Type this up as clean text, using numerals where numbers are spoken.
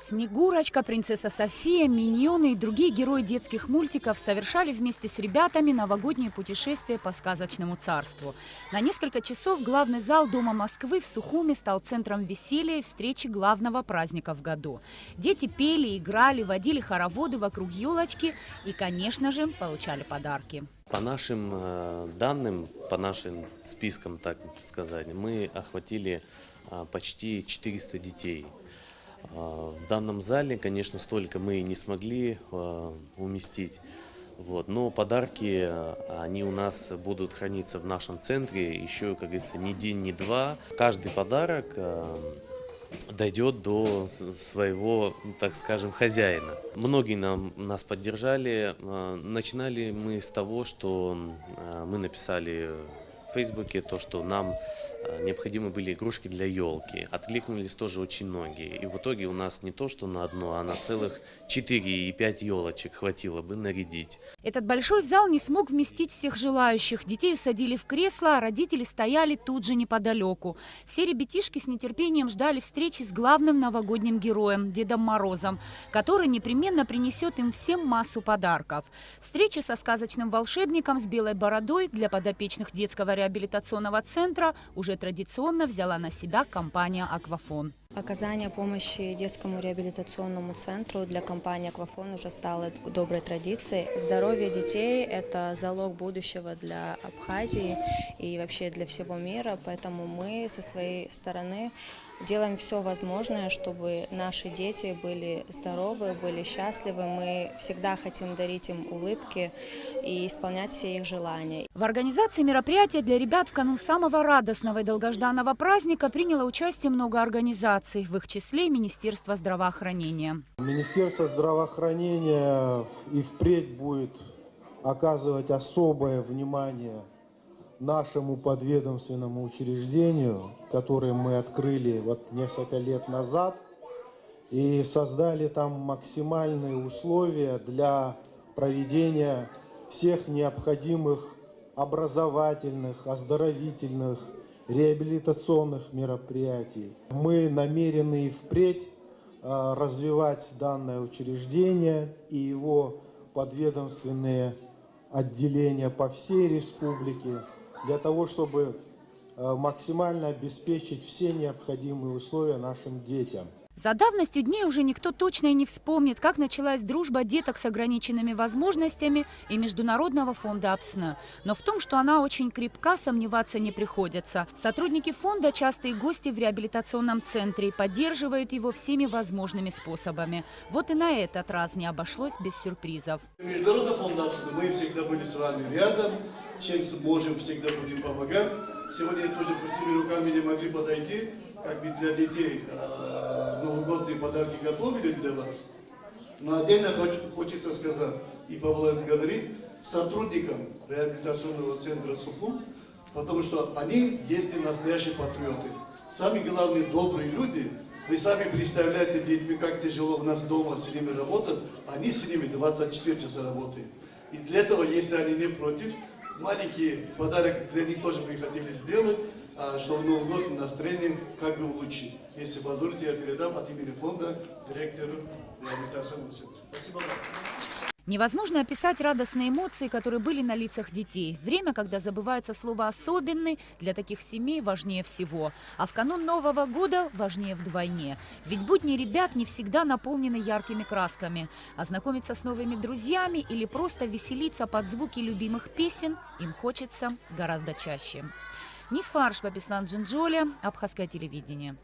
Снегурочка, принцесса София, Миньоны и другие герои детских мультиков совершали вместе с ребятами новогоднее путешествие по сказочному царству. На несколько часов главный зал Дома Москвы в Сухуми стал центром веселья и встречи главного праздника в году. Дети пели, играли, водили хороводы вокруг елочки и, конечно же, получали подарки. По нашим данным, по нашим спискам, так сказать, мы охватили почти 400 детей. В данном зале, конечно, столько мы не смогли уместить, но подарки, они у нас будут храниться в нашем центре еще, как говорится, ни день, ни два. Каждый подарок дойдет до своего, так скажем, хозяина. Многие нас поддержали. Начинали мы с того, что мы написали в Фейсбуке то, что нам необходимы были игрушки для елки. Откликнулись тоже очень многие. И в итоге у нас не то, что на одну, а на целых 4 и 5 елочек хватило бы нарядить. Этот большой зал не смог вместить всех желающих. Детей усадили в кресла, а родители стояли тут же неподалеку. Все ребятишки с нетерпением ждали встречи с главным новогодним героем, Дедом Морозом, который непременно принесет им всем массу подарков. Встреча со сказочным волшебником с белой бородой для подопечных детского реабилитационного центра уже традиционно взяла на себя компания «Аквафон». Оказание помощи детскому реабилитационному центру для компании «Аквафон» уже стало доброй традицией. Здоровье детей – это залог будущего для Абхазии и вообще для всего мира, поэтому мы со своей стороны делаем все возможное, чтобы наши дети были здоровы, были счастливы. Мы всегда хотим дарить им улыбки и исполнять все их желания. В организации мероприятия для ребят в канун самого радостного и долгожданного праздника приняло участие много организаций, в их числе Министерство здравоохранения. Министерство здравоохранения и впредь будет оказывать особое внимание нашему подведомственному учреждению, которое мы открыли несколько лет назад, и создали там максимальные условия для проведения всех необходимых образовательных, оздоровительных, реабилитационных мероприятий. Мы намерены и впредь развивать данное учреждение и его подведомственные отделения по всей республике, для того, чтобы максимально обеспечить все необходимые условия нашим детям. За давностью дней уже никто точно и не вспомнит, как началась дружба деток с ограниченными возможностями и Международного фонда АПСН. Но в том, что она очень крепка, сомневаться не приходится. Сотрудники фонда – частые гости в реабилитационном центре и поддерживают его всеми возможными способами. Вот и на этот раз не обошлось без сюрпризов. Международный фонд АПСН, мы всегда были с вами рядом, чем сможем, всегда будем помогать. Сегодня тоже пустыми руками не могли подойти, как бы для детей новогодние подарки готовили для вас. Но отдельно хочется сказать и поблагодарить сотрудникам реабилитационного центра Сухум, потому что они есть настоящие патриоты. Самые главные добрые люди. Вы сами представляете детьми, как тяжело у нас дома с ними работать, они с ними 24 часа работают. И для этого, если они не против, маленький подарок для них тоже мы хотели сделать, чтобы Новый год настроение как бы улучшить. Если позволите, я передам от имени фонда директору реабилитационного центра. Спасибо вам. Невозможно описать радостные эмоции, которые были на лицах детей. Время, когда забывается слово «особенный», для таких семей важнее всего. А в канун Нового года важнее вдвойне. Ведь будни ребят не всегда наполнены яркими красками. А знакомиться с новыми друзьями или просто веселиться под звуки любимых песен им хочется гораздо чаще. Нисфарш Бабислан Джинджоли, Абхазское телевидение.